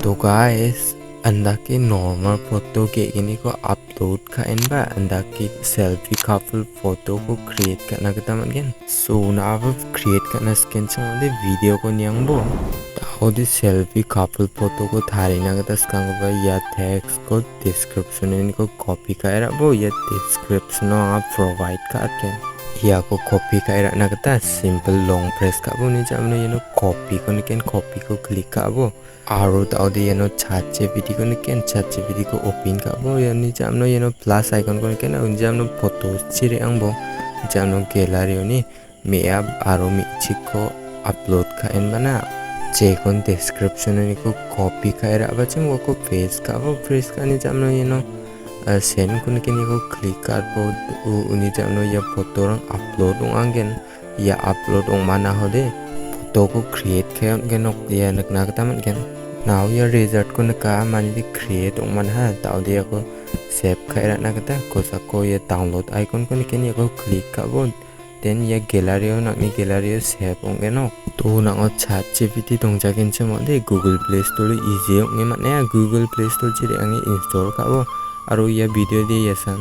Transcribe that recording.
तो guys, andaki normal photo ke ini ko upload ka ba andaki selfie couple photo ko create ka na kita man. So na create ka na skin sa video ko niyang bo. Tao di selfie couple photo ko thari na kita skang ba ya text ko description ini ko copy ka era bo ya description no provide ka ken. Ya ko copy ka era na kita simple long press ka bo ni jam no yeno copy ko ni ken copy ko click ka bo. Aro tao di yeno ChatGPT ko ni ken ChatGPT ko open ka bo ya ni jam no yeno plus icon ko ni ken un jam no photo chire ang bo jam no gallery ni me ab aro mi chiko upload ka en bana che kon description ni ko copy ka era ba chim ko paste ka bo press ka ni jam no yeno send ko ni ken ko click ka bo uni jam no ya photo rang upload ong angen ya upload ong mana hode photo ko create ka genok ya nak na ka man ken. Now ya result ko naka mani di create ong man ha tao di ako save ka era na kita ko sa ko ya download icon ko ni ken ya ko click ka bo then ya gallery nak ni gallery save ong genok to na o ChatGPT tong jakin chemo de Google Play Store easy ong ni man ya Google Play Store jiri angi install ka bo aro ya video di ya san